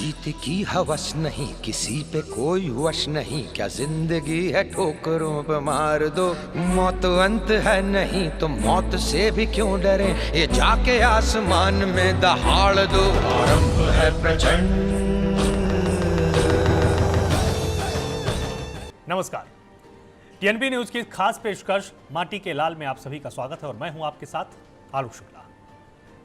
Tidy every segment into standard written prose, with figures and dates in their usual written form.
जीत की हवस नहीं, किसी पे कोई वश नहीं, क्या जिंदगी है ठोकरों पे मार दो, मौत अंत है नहीं तो मौत से भी क्यों डरे, ये जाके आसमान में दहाड़ दो, आरंभ है प्रचंड। नमस्कार, टीएनबी न्यूज की खास पेशकश माटी के लाल में आप सभी का स्वागत है और मैं हूं आपके साथ आलोक शुक्ला।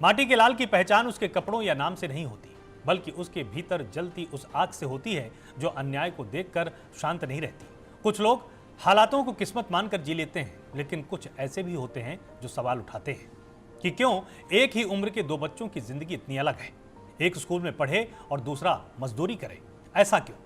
माटी के लाल की पहचान उसके कपड़ों या नाम से नहीं होती, बल्कि उसके भीतर जलती उस आग से होती है जो अन्याय को देखकर शांत नहीं रहती। कुछ लोग हालातों को किस्मत मानकर जी लेते हैं, लेकिन कुछ ऐसे भी होते हैं जो सवाल उठाते हैं कि क्यों एक ही उम्र के दो बच्चों की जिंदगी इतनी अलग है, एक स्कूल में पढ़े और दूसरा मजदूरी करे, ऐसा क्यों?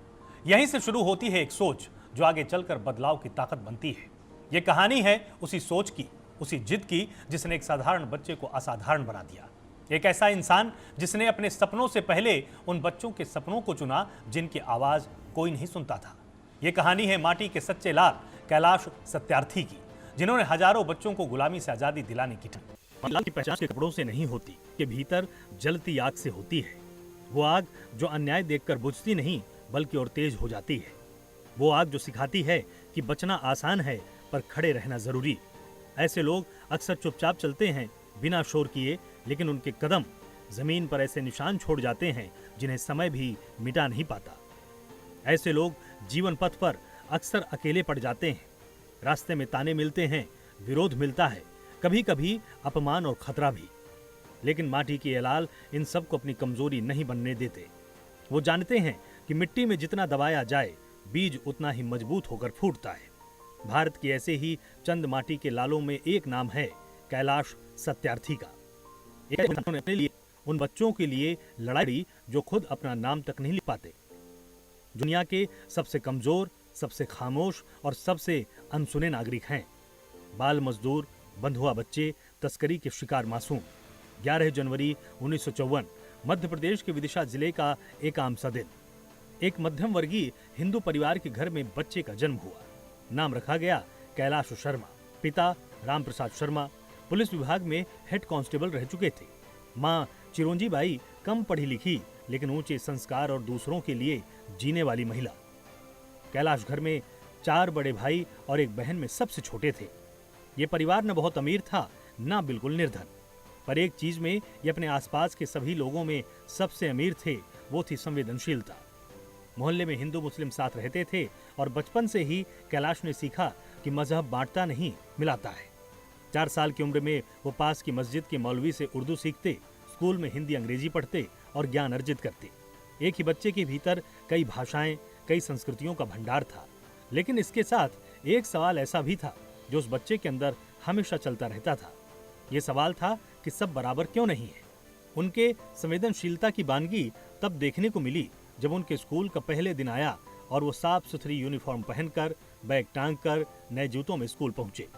यहीं से शुरू होती है एक सोच जो आगे चलकर बदलाव की ताकत बनती है। यह कहानी है उसी सोच की, उसी जिद की जिसने एक साधारण बच्चे को असाधारण बना दिया। एक ऐसा इंसान जिसने अपने सपनों से पहले उन बच्चों के सपनों को चुना जिनकी आवाज कोई नहीं सुनता था। यह कहानी है माटी के सच्चे लाल कैलाश सत्यार्थी की, जिन्होंने हजारों बच्चों को गुलामी से आजादी दिलाने की ठानी। लाल की पहचान के कपड़ों से नहीं होती, के भीतर जलती आग से होती है। वो आग जो अन्याय देखकर बुझती नहीं बल्कि और तेज हो जाती है। वो आग जो सिखाती है कि बचना आसान है पर खड़े रहना जरूरी। ऐसे लोग अक्सर चुपचाप चलते हैं बिना शोर किए, लेकिन उनके कदम जमीन पर ऐसे निशान छोड़ जाते हैं जिन्हें समय भी मिटा नहीं पाता। ऐसे लोग जीवन पथ पर अक्सर अकेले पड़ जाते हैं। रास्ते में ताने मिलते हैं, विरोध मिलता है, कभी कभी अपमान और खतरा भी। लेकिन माटी के ये लाल इन सबको अपनी कमजोरी नहीं बनने देते। वो जानते हैं कि मिट्टी में जितना दबाया जाए बीज उतना ही मजबूत होकर फूटता है। भारत के ऐसे ही चंद माटी के लालों में एक नाम है कैलाश सत्यार्थी का। उन्होंने अपने लिए, उन बच्चों के लिए लड़ाई जो खुद अपना नाम तक नहीं लिख पाते। दुनिया के सबसे कमजोर, सबसे खामोश और सबसे अनसुने नागरिक हैं। बाल मजदूर, बंधुआ बच्चे, तस्करी के शिकार मासूम। 11 जनवरी 1954 मध्य प्रदेश के विदिशा जिले का एक आम सा दिन। एक मध्यम वर्गीय हिंदू परिवार के घर में बच्चे का जन्म हुआ। नाम रखा गया कैलाश शर्मा। पिता राम प्रसाद शर्मा पुलिस विभाग में हेड कांस्टेबल रह चुके थे। मां चिरोंजी बाई कम पढ़ी लिखी लेकिन ऊंचे संस्कार और दूसरों के लिए जीने वाली महिला। कैलाश घर में 4 बड़े भाई और एक बहन में सबसे छोटे थे। ये परिवार न बहुत अमीर था न बिल्कुल निर्धन, पर एक चीज में ये अपने आसपास के सभी लोगों में सबसे अमीर थे, वो थी संवेदनशीलता। मोहल्ले में हिंदू मुस्लिम साथ रहते थे और बचपन से ही कैलाश ने सीखा कि मजहब बांटता नहीं मिलाता है। 4 साल की उम्र में वो पास की मस्जिद के मौलवी से उर्दू सीखते, स्कूल में हिंदी अंग्रेजी पढ़ते और ज्ञान अर्जित करते। एक ही बच्चे के भीतर कई भाषाएं, कई संस्कृतियों का भंडार था। लेकिन इसके साथ एक सवाल ऐसा भी था जो उस बच्चे के अंदर हमेशा चलता रहता था। ये सवाल था कि सब बराबर क्यों नहीं है। उनके संवेदनशीलता की बानगी तब देखने को मिली जब उनके स्कूल का पहले दिन आया और वो साफ सुथरी यूनिफॉर्म पहनकर, बैग टांग कर, नए जूतों में स्कूल पहुंचे।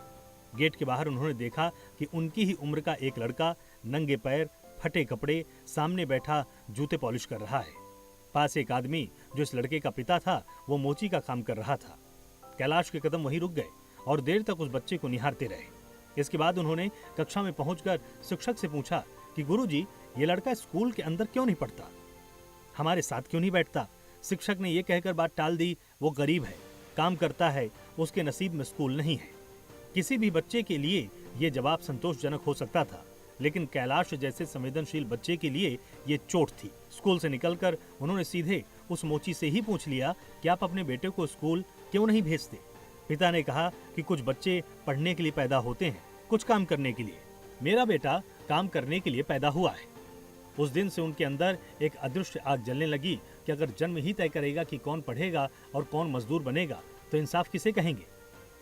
गेट के बाहर उन्होंने देखा कि उनकी ही उम्र का एक लड़का नंगे पैर, फटे कपड़े, सामने बैठा जूते पॉलिश कर रहा है। पास एक आदमी जो इस लड़के का पिता था, वो मोची का काम कर रहा था। कैलाश के कदम वहीं रुक गए और देर तक उस बच्चे को निहारते रहे। इसके बाद उन्होंने कक्षा में पहुंचकर शिक्षक से पूछा कि गुरुजी, ये लड़का स्कूल के अंदर क्यों नहीं पढ़ता, हमारे साथ क्यों नहीं बैठता? शिक्षक ने यह कहकर बात टाल दी, वो गरीब है, काम करता है, उसके नसीब में स्कूल नहीं है। किसी भी बच्चे के लिए यह जवाब संतोषजनक हो सकता था, लेकिन कैलाश जैसे संवेदनशील बच्चे के लिए यह चोट थी। स्कूल से निकलकर उन्होंने सीधे उस मोची से ही पूछ लिया कि आप अपने बेटे को स्कूल क्यों नहीं भेजते? पिता ने कहा कि कुछ बच्चे पढ़ने के लिए पैदा होते हैं, कुछ काम करने के लिए। मेरा बेटा काम करने के लिए पैदा हुआ है। उस दिन से उनके अंदर एक अदृश्य आग जलने लगी कि अगर जन्म ही तय करेगा कि कौन पढ़ेगा और कौन मजदूर बनेगा तो इंसाफ किसे कहेंगे?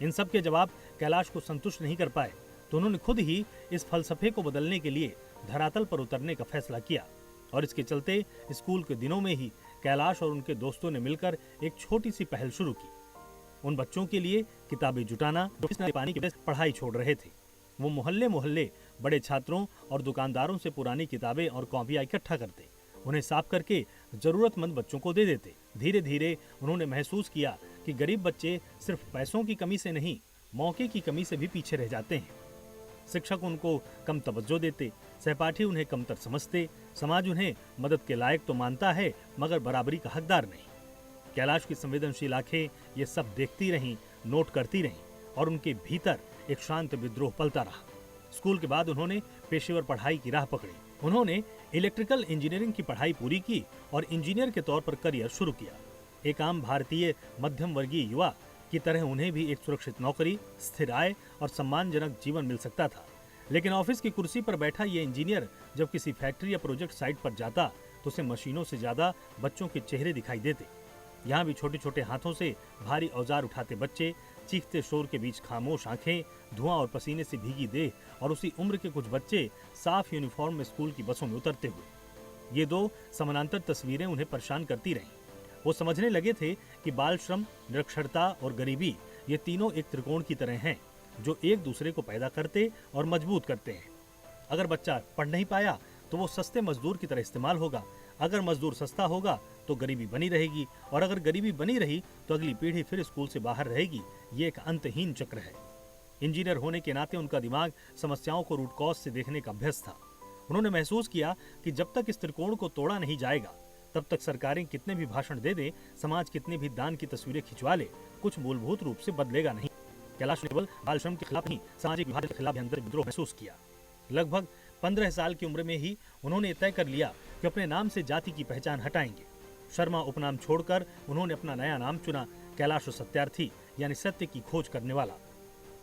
इन सब के जवाब कैलाश को संतुष्ट नहीं कर पाए, तो उन्होंने खुद ही इस फलसफे को बदलने के लिए धरातल पर उतरने का फैसला किया। और इसके चलते स्कूल के दिनों में ही कैलाश और उनके दोस्तों ने मिलकर एक छोटी सी पहल शुरू की। उन बच्चों के लिए किताबें जुटाना जो पानी की पढ़ाई छोड़ रहे थे। वो मोहल्ले मोहल्ले बड़े छात्रों और दुकानदारों से पुरानी किताबें और कॉपियां इकट्ठा करते, उन्हें साफ करके जरूरतमंद बच्चों को दे देते। धीरे धीरे उन्होंने महसूस किया कि गरीब बच्चे सिर्फ पैसों की कमी से नहीं, मौके की कमी से भी पीछे रह जाते हैं। शिक्षक उनको कम तवज्जो देते, सहपाठी उन्हें कमतर समझते, समाज उन्हें मदद के लायक तो मानता है मगर बराबरी का हकदार नहीं। कैलाश की संवेदनशील आंखें ये सब देखती रहीं, नोट करती रहीं और उनके भीतर एक शांत विद्रोह पलता रहा। स्कूल के बाद उन्होंने पेशेवर पढ़ाई की राह पकड़ी। उन्होंने इलेक्ट्रिकल इंजीनियरिंग की पढ़ाई पूरी की और इंजीनियर के तौर पर करियर शुरू किया। एक आम भारतीय मध्यम वर्गीय युवा की तरह उन्हें भी एक सुरक्षित नौकरी, स्थिर आय और सम्मानजनक जीवन मिल सकता था। लेकिन ऑफिस की कुर्सी पर बैठा ये इंजीनियर जब किसी फैक्ट्री या प्रोजेक्ट साइट पर जाता तो उसे मशीनों से ज्यादा बच्चों के चेहरे दिखाई देते। यहाँ भी छोटे छोटे हाथों से भारी औजार उठाते बच्चे, चीखते शोर के बीच खामोश आंखें, धुआं और पसीने से भीगी देह और उसी उम्र के कुछ बच्चे साफ यूनिफॉर्म में स्कूल की बसों में उतरते हुए। ये दो समानांतर तस्वीरें उन्हें परेशान करती रहीं। वो समझने लगे थे कि बाल श्रम, निरक्षरता और गरीबी ये तीनों एक त्रिकोण की तरह हैं जो एक दूसरे को पैदा करते और मजबूत करते हैं। अगर बच्चा पढ़ नहीं पाया तो वो सस्ते मजदूर की तरह इस्तेमाल होगा। अगर मजदूर सस्ता होगा तो गरीबी बनी रहेगी और अगर गरीबी बनी रही तो अगली पीढ़ी फिर स्कूल से बाहर रहेगी। ये एक अंतहीन चक्र है। इंजीनियर होने के नाते उनका दिमाग समस्याओं को रूट कॉज से देखने का अभ्यस्त था। उन्होंने महसूस किया कि जब तक इस त्रिकोण को तोड़ा नहीं जाएगा तब तक सरकारें कितने भी भाषण दे दे, समाज कितने भी दान की तस्वीरें खिंचवा ले, कुछ मूलभूत रूप से बदलेगा नहीं। कैलाश ने केवल बाल श्रम के खिलाफ नहीं, सामाजिक विभाजन के खिलाफ अंदर विद्रोह महसूस किया। लगभग 15 साल की उम्र में ही उन्होंने तय कर लिया कि अपने नाम से जाति की पहचान हटाएंगे। शर्मा उपनाम छोड़कर उन्होंने अपना नया नाम चुना, कैलाश सत्यार्थी, यानी सत्य की खोज करने वाला।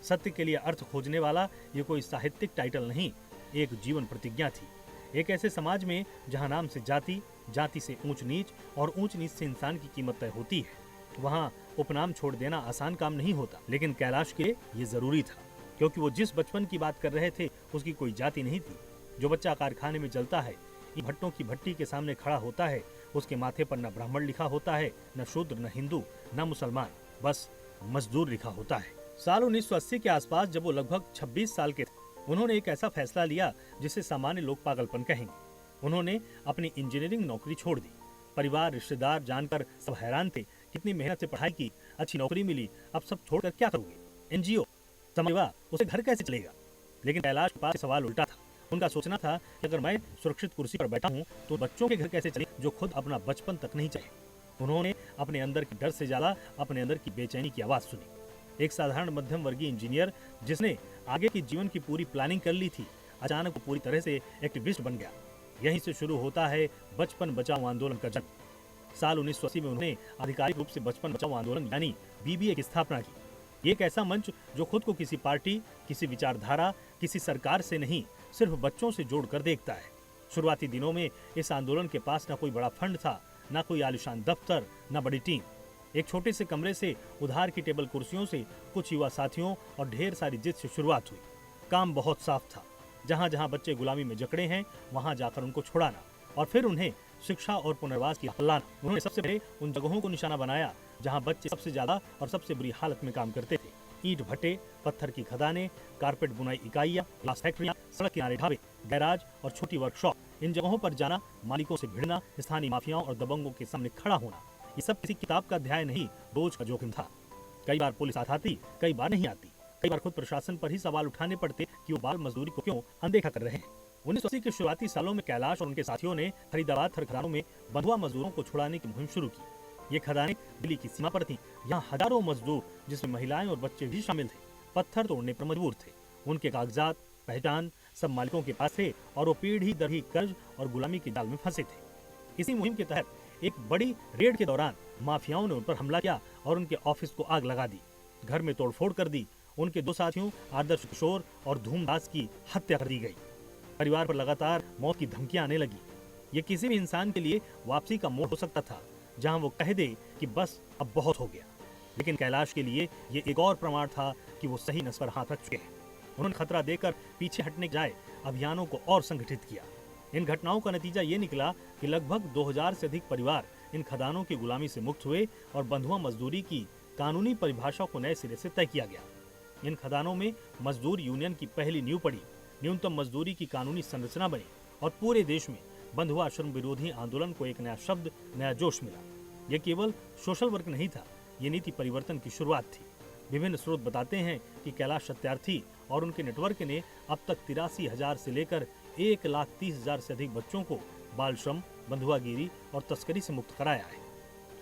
सत्य के लिए अर्थ खोजने वाला ये कोई साहित्यिक टाइटल नहीं, एक जीवन प्रतिज्ञा थी। एक ऐसे समाज में जहां नाम से जाति, जाति से ऊंच नीच और ऊंच नीच से इंसान की कीमत तय होती है, वहां उपनाम छोड़ देना आसान काम नहीं होता। लेकिन कैलाश के लिए ये जरूरी था, क्योंकि वो जिस बचपन की बात कर रहे थे उसकी कोई जाति नहीं थी। जो बच्चा कारखाने में जलता है, इन भट्टों की भट्टी के सामने खड़ा होता है, उसके माथे पर न ब्राह्मण लिखा होता है, न शूद्र, न हिंदू, न मुसलमान, बस मजदूर लिखा होता है। साल 1980 के आसपास जब वो लगभग 26 साल के थे, उन्होंने एक ऐसा फैसला लिया जिसे सामान्य लोग पागलपन कहेंगे। उन्होंने अपनी इंजीनियरिंग नौकरी छोड़ दी। परिवार, रिश्तेदार जानकर सब हैरान थे। कितनी मेहनत से पढ़ाई की, अच्छी नौकरी मिली, अब सब छोड़कर क्या करोगे? एनजीओ, समझवा, उसे घर कैसे चलेगा? लेकिन कैलाश के पास सवाल उल्टा था। उनका सोचना था कि अगर मैं सुरक्षित कुर्सी पर बैठा हूँ तो बच्चों के घर कैसे चले जो खुद अपना बचपन तक नहीं चाहे। उन्होंने अपने अंदर के डर से ज्यादा अपने अंदर की बेचैनी की आवाज सुनी। एक साधारण मध्यम वर्गीय इंजीनियर जिसने आगे की जीवन की पूरी प्लानिंग कर ली थी, अचानक वो पूरी तरह से एक्टिविस्ट बन गया। यहीं से शुरू होता है बचपन बचाओ आंदोलन का जन्म। साल 1980 में उन्होंने आधिकारिक रूप से बचपन बचाओ आंदोलन यानी बीबीए की स्थापना की। ये एक ऐसा मंच जो खुद को किसी पार्टी, किसी विचारधारा, किसी सरकार से नहीं, सिर्फ बच्चों से जोड़कर देखता है। शुरुआती दिनों में इस आंदोलन के पास न कोई बड़ा फंड था, न कोई आलिशान दफ्तर, न बड़ी टीम। एक छोटे से कमरे से उधार की टेबल कुर्सियों से कुछ युवा साथियों और ढेर सारी जिद से शुरुआत हुई। काम बहुत साफ था। जहां जहां बच्चे गुलामी में जकड़े हैं वहां जाकर उनको छुड़ाना और फिर उन्हें शिक्षा और पुनर्वास की लाना। उन्होंने सबसे पहले उन जगहों को निशाना बनाया जहां बच्चे सबसे ज्यादा और सबसे बुरी हालत में काम करते थे। ईंट भट्टे, पत्थर की खदानें, कारपेट बुनाई इकाइयां, ग्लास फैक्ट्रियां, सड़क किनारे ढाबे, गैराज और छोटी वर्कशॉप। इन जगहों पर जाना, मालिकों से भिड़ना, स्थानीय माफियाओं और दबंगों के सामने खड़ा होना, ये सब किसी किताब का अध्याय नहीं, रोज का जोखिम था। कई बार पुलिस आती, कई बार नहीं आती। कई बार खुद प्रशासन पर ही सवाल उठाने पड़ते कि वो बाल मजदूरी को क्यों अनदेखा कर रहे हैं। 1980 के शुरुआती सालों में कैलाश और उनके साथियों ने फरीदाबाद खदानों में बंधुआ मजदूरों को छुड़ाने की मुहिम शुरू की। ये खदानें दिल्ली की सीमा पर थीं। यहाँ हजारों मजदूर, जिसमें महिलाएं और बच्चे भी शामिल थे, पत्थर तोड़ने पर मजबूर थे। उनके कागजात, पहचान सब मालिकों के पास थे और वो पीढ़ी दर पीढ़ी कर्ज और गुलामी के जाल में फंसे थे। इसी मुहिम के तहत एक बड़ी रेड के दौरान माफियाओं ने उन पर हमला किया और उनके ऑफिस को आग लगा दी, घर में तोड़फोड़ कर दी। उनके दो साथियों आदर्श किशोर और धूमदास की हत्या कर दी गई। परिवार पर लगातार मौत की धमकियां आने लगी। ये किसी भी इंसान के लिए वापसी का मोड़ हो सकता था, जहां वो कह दे कि बस अब बहुत हो गया। लेकिन कैलाश के लिए ये एक और प्रमाण था कि वो सही नस पर हाथ रख चुके हैं। उन्होंने खतरा देकर पीछे हटने के जाए अभियानों को और संगठित किया। इन घटनाओं का नतीजा ये निकला कि लगभग 2000 से अधिक परिवार इन खदानों की गुलामी से मुक्त हुए और बंधुआ मजदूरी की कानूनी परिभाषा को नए सिरे से तय किया गया। इन खदानों में मजदूर यूनियन की पहली नींव पड़ी, न्यूनतम मजदूरी की कानूनी संरचना बनी और पूरे देश में बंधुआ श्रम विरोधी आंदोलन को एक नया शब्द, नया जोश मिला। यह केवल सोशल वर्क नहीं था, ये नीति परिवर्तन की शुरुआत थी। विभिन्न स्रोत बताते हैं कि कैलाश सत्यार्थी और उनके नेटवर्क ने अब तक 83,000 से लेकर 1,30,000 से अधिक बच्चों को बाल श्रम, बंधुआगिरी और तस्करी से मुक्त कराया है।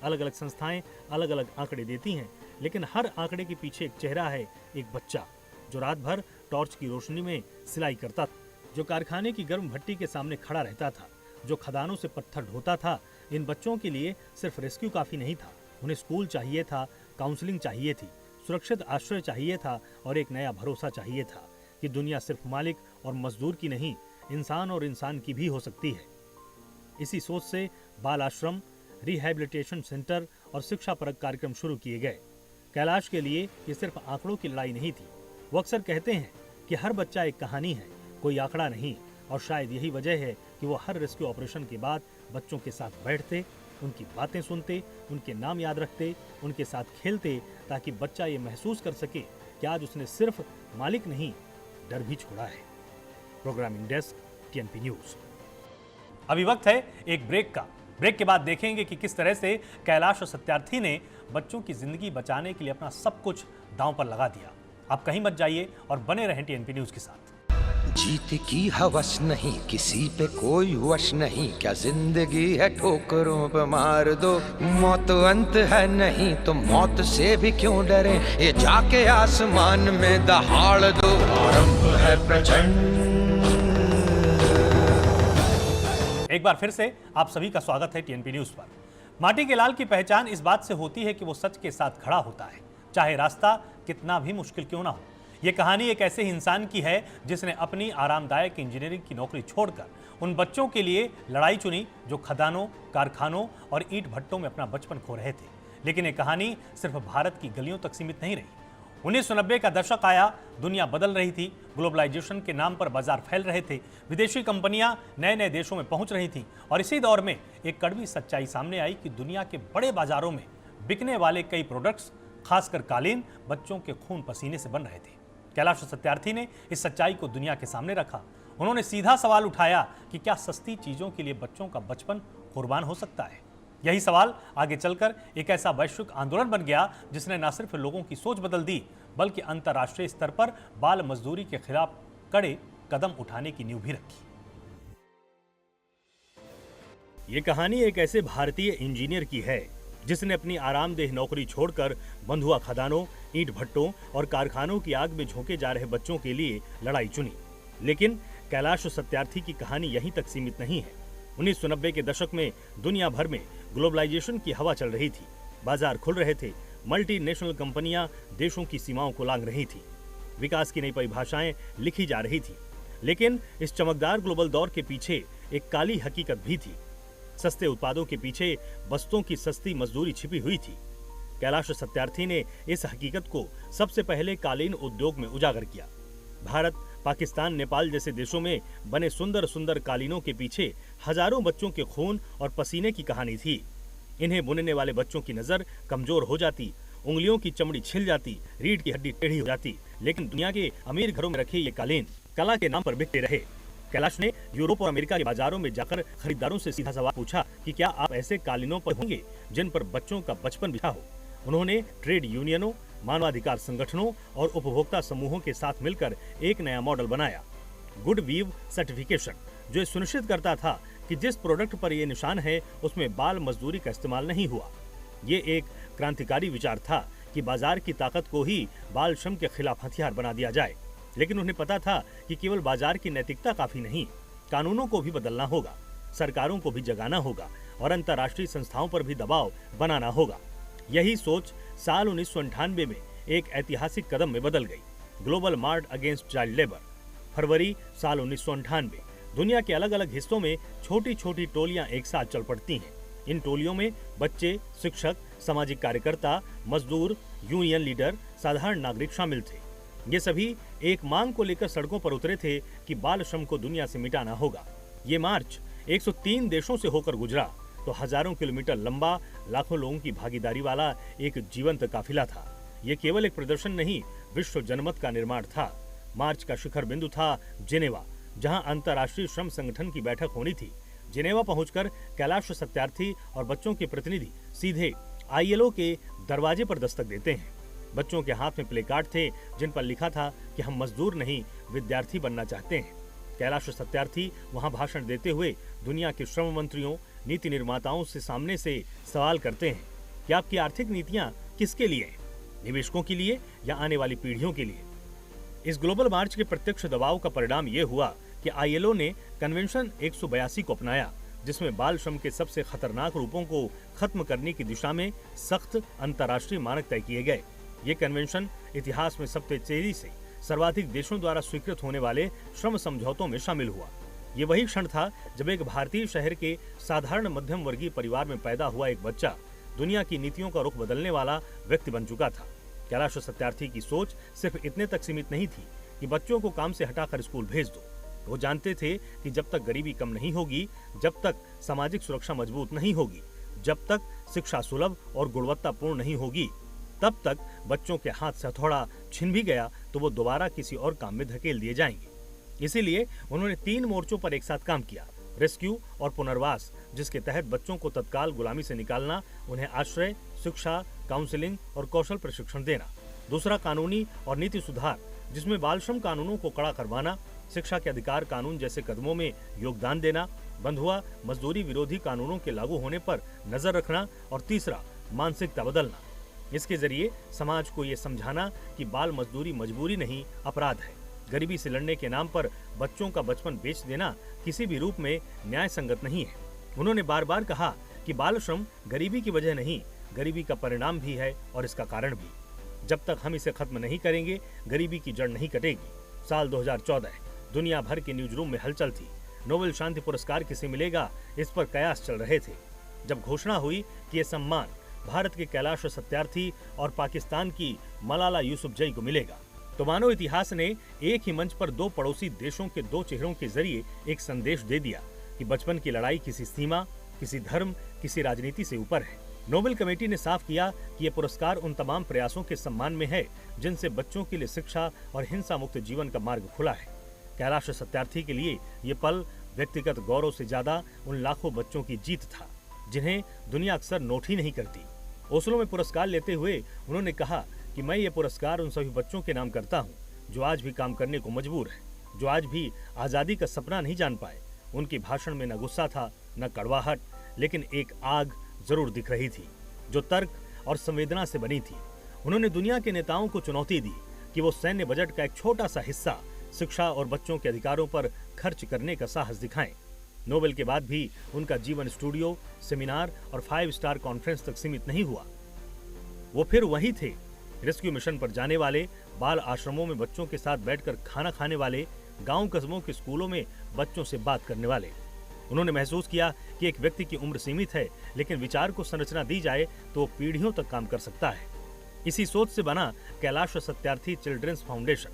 अलग अलग संस्थाएं अलग अलग आंकड़े देती हैं, लेकिन हर आंकड़े के पीछे एक चेहरा है, एक बच्चा जो रात भर टॉर्च की रोशनी में सिलाई करता था, जो कारखाने की गर्म भट्टी के सामने खड़ा रहता था, जो खदानों से पत्थर ढोता था। इन बच्चों के लिए सिर्फ रेस्क्यू काफी नहीं था, उन्हें स्कूल चाहिए था, काउंसलिंग चाहिए थी, सुरक्षित आश्रय चाहिए था और एक नया भरोसा चाहिए था कि दुनिया सिर्फ मालिक और मजदूर की नहीं, इंसान और इंसान की भी हो सकती है। इसी सोच से बाल आश्रम, रिहैबिलिटेशन सेंटर और शिक्षापरक कार्यक्रम शुरू किए गए। कैलाश के लिए ये सिर्फ आंकड़ों की लड़ाई नहीं थी। वो अक्सर कहते हैं कि हर बच्चा एक कहानी है, कोई आंकड़ा नहीं, और शायद यही वजह है कि वो हर रेस्क्यू ऑपरेशन के बाद बच्चों के साथ बैठते, उनकी बातें सुनते, उनके नाम याद रखते, उनके साथ खेलते, ताकि बच्चा ये महसूस कर सके कि आज उसने सिर्फ मालिक नहीं, डर भी छोड़ा है। Programming desk, TNP news. अभी वक्त है एक ब्रेक का। ब्रेक के बाद देखेंगे कि किस तरह से कैलाश और सत्यार्थी ने बच्चों की जिंदगी बचाने के लिए अपना सब कुछ दांव पर लगा दिया। आप कहीं मत जाइए और बने रहें टीएनपी न्यूज के साथ। जीत की हवस नहीं, किसी पे कोई वश नहीं, क्या जिंदगी है ठोकरों पे मार दो। मौत अंत है नहीं तो मौत से भी क्यों डरे, ये जाके आसमान में दहाड़ दो। आरंभ है प्रचंड। एक बार फिर से आप सभी का स्वागत है टीएनपी न्यूज पर। माटी के लाल की पहचान इस बात से होती है कि वो सच के साथ खड़ा होता है, चाहे रास्ता कितना भी मुश्किल क्यों ना हो। ये कहानी एक ऐसे इंसान की है जिसने अपनी आरामदायक इंजीनियरिंग की नौकरी छोड़कर उन बच्चों के लिए लड़ाई चुनी जो खदानों, कारखानों और ईंट भट्टों में अपना बचपन खो रहे थे। लेकिन ये कहानी सिर्फ भारत की गलियों तक सीमित नहीं रही। 1990 का दशक आया, दुनिया बदल रही थी, ग्लोबलाइजेशन के नाम पर बाजार फैल रहे थे, विदेशी कंपनियां नए नए देशों में पहुंच रही थीं और इसी दौर में एक कड़वी सच्चाई सामने आई कि दुनिया के बड़े बाजारों में बिकने वाले कई प्रोडक्ट्स, खासकर कालीन, बच्चों के खून पसीने से बन रहे थे। कैलाश सत्यार्थी ने इस सच्चाई को दुनिया के सामने रखा। उन्होंने सीधा सवाल उठाया कि क्या सस्ती चीजों के लिए बच्चों का बचपन कुर्बान हो सकता है। यही सवाल आगे चलकर एक ऐसा वैश्विक आंदोलन बन गया जिसने न सिर्फ लोगों की सोच बदल दी, बल्कि अंतर्राष्ट्रीय स्तर पर बाल मजदूरी के खिलाफ कड़े कदम उठाने की नींव भी रखी। ये कहानी एक ऐसे भारतीय इंजीनियर की है जिसने अपनी आरामदेह नौकरी छोड़कर बंधुआ खदानों, ईंट भट्टों और कारखानों की आग में झोंके जा रहे बच्चों के लिए लड़ाई चुनी। लेकिन कैलाश सत्यार्थी की कहानी यहीं तक सीमित नहीं है। 1990 के दशक में दुनिया भर में ग्लोबलाइजेशन की हवा चल रही थी, बाजार खुल रहे थे, मल्टीनेशनल कंपनियां देशों की सीमाओं को लांघ रही थी, विकास की नई परिभाषाएं लिखी जा रही थी। लेकिन इस चमकदार ग्लोबल दौर के पीछे एक काली हकीकत भी थी। सस्ते उत्पादों के पीछे बस्तों की सस्ती मजदूरी छिपी हुई थी। कैलाश सत्यार्थी ने इस हकीकत को सबसे पहले कालीन उद्योग में उजागर किया। भारत, पाकिस्तान, नेपाल जैसे देशों में बने सुंदर सुंदर कालीनों के पीछे हजारों बच्चों के खून और पसीने की कहानी थी। इन्हें बुनने वाले बच्चों की नजर कमजोर हो जाती, उंगलियों की चमड़ी छिल जाती, रीढ़ की हड्डी टेढ़ी हो जाती, लेकिन दुनिया के अमीर घरों में रखे ये कालीन कला के नाम पर बिकते रहे। कैलाश ने यूरोप और अमेरिका के बाजारों में जाकर खरीदारों से सीधा सवाल पूछा कि क्या आप ऐसे कालीनों पर होंगे जिन पर बच्चों का बचपन बिछा हो। उन्होंने ट्रेड यूनियनों, मानवाधिकार संगठनों और उपभोक्ता समूहों के साथ मिलकर एक नया मॉडल बनाया, गुड वीव सर्टिफिकेशन, जो ये सुनिश्चित करता था कि जिस प्रोडक्ट पर यह निशान है उसमें बाल मजदूरी का इस्तेमाल नहीं हुआ। ये एक क्रांतिकारी विचार था कि बाजार की ताकत को ही बाल श्रम के खिलाफ हथियार बना दिया जाए। लेकिन उन्हें पता था कि केवल बाजार की नैतिकता काफी नहीं, कानूनों को भी बदलना होगा, सरकारों को भी जगाना होगा और अंतर्राष्ट्रीय संस्थाओं पर भी दबाव बनाना होगा। यही सोच साल 1998 में एक ऐतिहासिक कदम में बदल गई, global march against child labour. फरवरी साल 1998 दुनिया के अलग अलग हिस्सों में छोटी छोटी टोलियां एक साथ चल पड़ती हैं। इन टोलियों में बच्चे, शिक्षक, सामाजिक कार्यकर्ता, मजदूर, यूनियन लीडर, साधारण नागरिक शामिल थे। ये सभी एक मांग को लेकर सड़कों पर उतरे थे कि बाल श्रम को दुनिया से मिटाना होगा। ये मार्च 103 देशों से होकर गुजरा तो हजारों किलोमीटर लंबा, लाखों लोगों की भागीदारी वाला एक जीवंत काफिला था। ये केवल एक प्रदर्शन नहीं, विश्व जनमत का निर्माण था। मार्च का शिखर बिंदु था जिनेवा, जहां अंतर्राष्ट्रीय श्रम संगठन की बैठक होनी थी। जिनेवा पहुंचकर कैलाश सत्यार्थी और बच्चों के प्रतिनिधि सीधे ILO के दरवाजे पर दस्तक देते हैं। बच्चों के हाथ में प्ले कार्ड थे जिन पर लिखा था कि हम मजदूर नहीं, विद्यार्थी बनना चाहते हैं। कैलाश सत्यार्थी वहां भाषण देते हुए दुनिया के श्रम मंत्रियों, नीति निर्माताओं से सामने से सवाल करते हैं कि आपकी आर्थिक नीतियां किसके लिए हैं, निवेशकों के लिए या आने वाली पीढ़ियों के लिए। इस ग्लोबल मार्च के प्रत्यक्ष दबाव का परिणाम यह हुआ कि आईएलओ ने कन्वेंशन 182 को अपनाया, जिसमें बाल श्रम के सबसे खतरनाक रूपों को खत्म करने की दिशा में सख्त अंतर्राष्ट्रीय मानक तय किए गए। ये कन्वेंशन इतिहास में सबसे तेजी से सर्वाधिक देशों द्वारा स्वीकृत होने वाले श्रम समझौतों में शामिल हुआ। ये वही क्षण था जब एक भारतीय शहर के साधारण मध्यम वर्गीय परिवार में पैदा हुआ एक बच्चा दुनिया की नीतियों का रुख बदलने वाला व्यक्ति बन चुका था। कैलाश सत्यार्थी की सोच सिर्फ इतने तक सीमित नहीं थी कि बच्चों को काम से हटाकर स्कूल भेज दो। वो जानते थे कि जब तक गरीबी कम नहीं होगी, जब तक सामाजिक सुरक्षा मजबूत नहीं होगी, जब तक शिक्षा सुलभ और गुणवत्तापूर्ण नहीं होगी, तब तक बच्चों के हाथ से हथौड़ा छिन भी गया तो वो दोबारा किसी और काम में धकेल दिए जाएंगे। इसीलिए उन्होंने 3 मोर्चों पर एक साथ काम किया। रेस्क्यू और पुनर्वास, जिसके तहत बच्चों को तत्काल गुलामी से निकालना, उन्हें आश्रय, शिक्षा, काउंसलिंग और कौशल प्रशिक्षण देना। दूसरा, कानूनी और नीति सुधार, जिसमें बाल श्रम कानूनों को कड़ा करवाना, शिक्षा के अधिकार कानून जैसे कदमों में योगदान देना, बंधुआ मजदूरी विरोधी कानूनों के लागू होने पर नजर रखना और तीसरा, मानसिकता बदलना। इसके जरिए समाज को ये समझाना कि बाल मजदूरी मजबूरी नहीं, अपराध है। गरीबी से लड़ने के नाम पर बच्चों का बचपन बेच देना किसी भी रूप में न्याय संगत नहीं है। उन्होंने बार बार कहा कि बाल श्रम गरीबी की वजह नहीं, गरीबी का परिणाम भी है और इसका कारण भी। जब तक हम इसे खत्म नहीं करेंगे, गरीबी की जड़ नहीं कटेगी। साल 2014, दुनिया भर के न्यूज रूम में हलचल थी। नोबेल शांति पुरस्कार किसे मिलेगा, इस पर कयास चल रहे थे। जब घोषणा हुई कि यह सम्मान भारत के कैलाश सत्यार्थी और पाकिस्तान की मलाला यूसुफजई को मिलेगा, तो मानव इतिहास ने एक ही मंच पर 2 पड़ोसी देशों के 2 चेहरों के जरिए एक संदेश दे दिया कि बचपन की लड़ाई किसी सीमा, किसी धर्म, किसी राजनीति से ऊपर है। नोबेल कमेटी ने साफ किया कि यह पुरस्कार उन तमाम प्रयासों के सम्मान में है जिनसे बच्चों के लिए शिक्षा और हिंसा मुक्त जीवन का मार्ग खुला है। कैलाश सत्यार्थी के लिए ये पल व्यक्तिगत गौरव से ज्यादा उन लाखों बच्चों की जीत था जिन्हें दुनिया अक्सर नोट ही नहीं करती। ओस्लो में पुरस्कार लेते हुए उन्होंने कहा कि मैं ये पुरस्कार उन सभी बच्चों के नाम करता हूँ जो आज भी काम करने को मजबूर है, जो आज भी आजादी का सपना नहीं जान पाए। उनके भाषण में न गुस्सा था, न कड़वाहट, लेकिन एक आग जरूर दिख रही थी जो तर्क और संवेदना से बनी थी। उन्होंने दुनिया के नेताओं को चुनौती दी कि वो सैन्य बजट का एक छोटा सा हिस्सा शिक्षा और बच्चों के अधिकारों पर खर्च करने का साहस दिखाएं। नोबेल के बाद भी उनका जीवन स्टूडियो, सेमिनार और 5 स्टार कॉन्फ्रेंस तक सीमित नहीं हुआ। वो फिर वही थे, रेस्क्यू मिशन पर जाने वाले, बाल आश्रमों में बच्चों के साथ बैठकर खाना खाने वाले, गांव कस्बों के स्कूलों में बच्चों से बात करने वाले। उन्होंने महसूस किया कि एक व्यक्ति की उम्र सीमित है, लेकिन विचार को संरचना दी जाए तो वो पीढ़ियों तक काम कर सकता है। इसी सोच से बना कैलाश सत्यार्थी चिल्ड्रंस फाउंडेशन।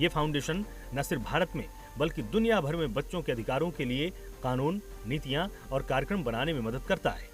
ये फाउंडेशन न सिर्फ भारत में बल्कि दुनिया भर में बच्चों के अधिकारों के लिए कानून, नीतियां और कार्यक्रम बनाने में मदद करता है।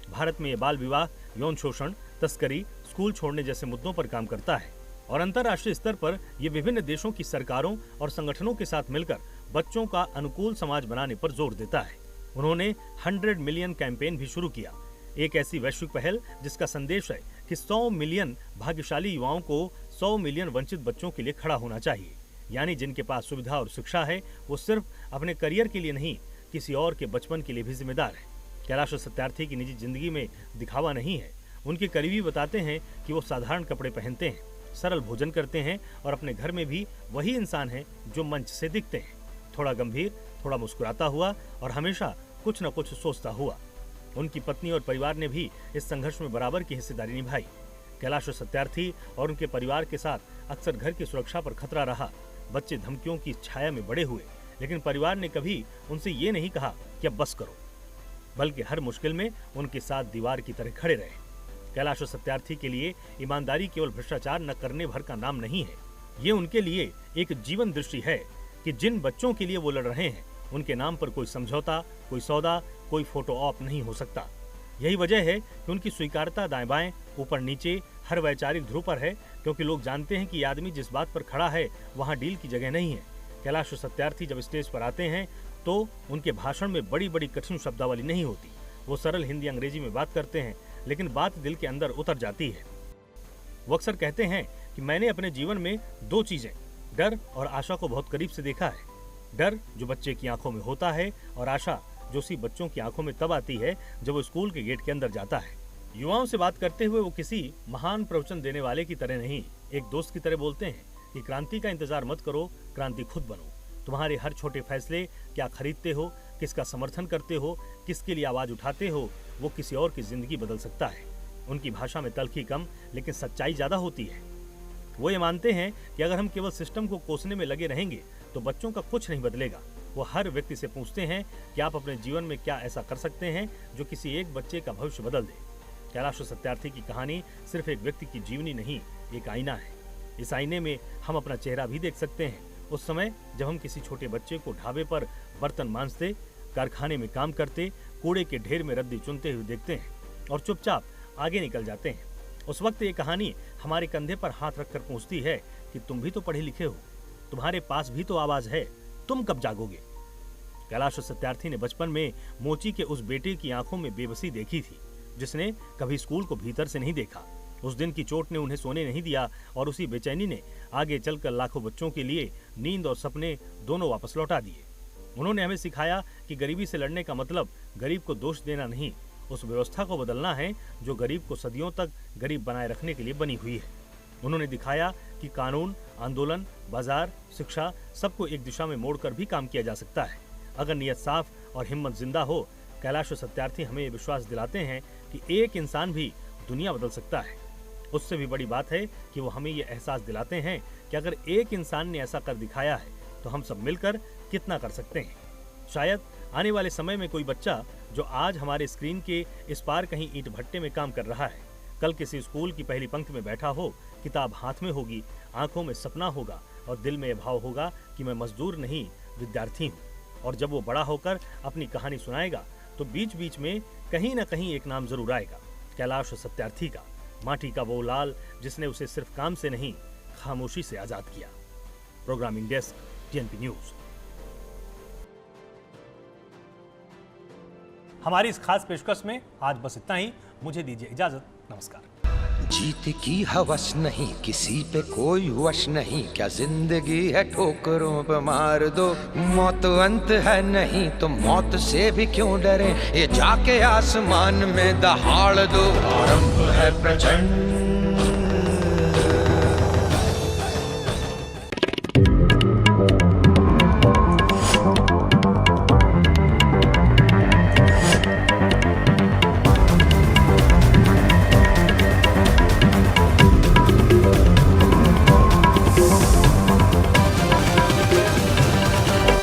भारत में ये बाल विवाह, यौन शोषण, तस्करी, स्कूल छोड़ने जैसे मुद्दों पर काम करता है और अंतर्राष्ट्रीय स्तर पर ये विभिन्न देशों की सरकारों और संगठनों के साथ मिलकर बच्चों का अनुकूल समाज बनाने पर जोर देता है। उन्होंने 100 मिलियन कैंपेन भी शुरू किया, एक ऐसी वैश्विक पहल जिसका संदेश है कि 100 मिलियन भाग्यशाली युवाओं को 100 मिलियन वंचित बच्चों के लिए खड़ा होना चाहिए। यानी जिनके पास सुविधा और शिक्षा है वो सिर्फ अपने करियर के लिए नहीं, किसी और के बचपन के लिए भी जिम्मेदार है। कैलाश सत्यार्थी की निजी जिंदगी में दिखावा नहीं है। उनके करीबी बताते हैं कि वो साधारण कपड़े पहनते हैं, सरल भोजन करते हैं और अपने घर में भी वही इंसान है जो मंच से दिखते हैं, थोड़ा गंभीर, थोड़ा मुस्कुराता हुआ और हमेशा कुछ न कुछ सोचता हुआ। उनकी पत्नी और परिवार ने भी इस संघर्ष में बराबर की हिस्सेदारी निभाई। कैलाश सत्यार्थी और उनके परिवार के साथ अक्सर घर की सुरक्षा पर खतरा रहा। बच्चे धमकियों की छाया में बड़े हुए, लेकिन परिवार ने कभी उनसे ये नहीं कहा कि अब बस करो, बल्कि हर मुश्किल में उनके साथ दीवार की तरह खड़े रहे। कैलाश सत्यार्थी के लिए ईमानदारी केवल भ्रष्टाचार न करने भर का नाम नहीं है, ये उनके लिए एक जीवन दृष्टि है कि जिन बच्चों के लिए वो लड़ रहे हैं उनके नाम पर कोई समझौता, कोई सौदा, कोई फोटो ऑप नहीं हो सकता। यही वजह है कि उनकी स्वीकार्यता दाएं बाएं, ऊपर नीचे हर वैचारिक ध्रुव पर है, क्योंकि लोग जानते हैं कि ये आदमी जिस बात पर खड़ा है वहाँ डील की जगह नहीं है। कैलाश सत्यार्थी जब स्टेज पर आते हैं तो उनके भाषण में बड़ी बड़ी कठिन शब्दावली नहीं होती। वो सरल हिंदी अंग्रेजी में बात करते हैं, लेकिन बात दिल के अंदर उतर जाती है। वो अक्सर कहते हैं कि मैंने अपने जीवन में 2 चीजें, डर और आशा को बहुत करीब से देखा है। डर जो बच्चे की आंखों में होता है और आशा जो उसी बच्चों की आंखों में तब आती है जब वो स्कूल के गेट के अंदर जाता है। युवाओं से बात करते हुए वो किसी महान प्रवचन देने वाले की तरह नहीं, एक दोस्त की तरह बोलते हैं कि क्रांति का इंतजार मत करो, क्रांति खुद बनो। तुम्हारे हर छोटे फैसले, क्या खरीदते हो, किसका समर्थन करते हो, किसके लिए आवाज उठाते हो, वो किसी और की जिंदगी बदल सकता है। उनकी भाषा में तल्खी कम लेकिन सच्चाई ज्यादा होती है। वो ये मानते हैं कि अगर हम केवल सिस्टम को कोसने में लगे रहेंगे तो बच्चों का कुछ नहीं बदलेगा। वो हर व्यक्ति से पूछते हैं कि आप अपने जीवन में क्या ऐसा कर सकते हैं जो किसी एक बच्चे का भविष्य बदल दे। कैलाश सत्यार्थी की कहानी सिर्फ एक व्यक्ति की जीवनी नहीं, एक आईना है। इस आईने में हम अपना चेहरा भी देख सकते हैं। उस समय जब हम किसी छोटे बच्चे को ढाबे पर बर्तन मांजते, कारखाने में काम करते, कूड़े के ढेर में रद्दी चुनते हुए देखते हैं और चुपचाप आगे निकल जाते हैं, उस वक्त ये कहानी हमारे कंधे पर हाथ रखकर पूछती है कि तुम भी तो पढ़े लिखे हो, तुम्हारे पास भी तो आवाज है, तुम कब जागोगे। कैलाश सत्यार्थी ने बचपन में मोची के उस बेटे की आंखों में बेबसी देखी थी जिसने कभी स्कूल को भीतर से नहीं देखा। उस दिन की चोट ने उन्हें सोने नहीं दिया और उसी बेचैनी ने आगे चलकर लाखों बच्चों के लिए नींद और सपने दोनों वापस लौटा दिए। उन्होंने हमें सिखाया कि गरीबी से लड़ने का मतलब गरीब को दोष देना नहीं, उस व्यवस्था को बदलना है जो गरीब को सदियों तक गरीब बनाए रखने के लिए बनी हुई है। उन्होंने दिखाया कि कानून, आंदोलन, बाजार, शिक्षा सबको एक दिशा में मोड़कर भी काम किया जा सकता है अगर नियत साफ और हिम्मत जिंदा हो। कैलाश सत्यार्थी हमें ये विश्वास दिलाते हैं कि एक इंसान भी दुनिया बदल सकता है। उससे भी बड़ी बात है कि वो हमें ये एहसास दिलाते हैं कि अगर एक इंसान ने ऐसा कर दिखाया है तो हम सब मिलकर कितना कर सकते हैं। शायद आने वाले समय में कोई बच्चा जो आज हमारे स्क्रीन के इस पार कहीं ईंट भट्टे में काम कर रहा है, कल किसी स्कूल की पहली पंक्ति में बैठा हो, किताब हाथ में होगी, आंखों में सपना होगा और दिल में यह भाव होगा कि मैं मजदूर नहीं, विद्यार्थी हूँ। और जब वो बड़ा होकर अपनी कहानी सुनाएगा तो बीच बीच में कहीं ना कहीं एक नाम जरूर आएगा, कैलाश सत्यार्थी का, माटी का वो लाल जिसने उसे सिर्फ काम से नहीं, खामोशी से आजाद किया। Programming desk, TNP news. हमारी इस खास पेशकश में आज बस इतना ही। मुझे दीजिए इजाजत। नमस्कार। जीत की हवस नहीं, किसी पे कोई वश नहीं, क्या जिंदगी है ठोकरों पे मार दो। मौत अंत है नहीं तो मौत से भी क्यों डरे, ये जाके आसमान में दहाड़ दो। आरंभ है प्रचंड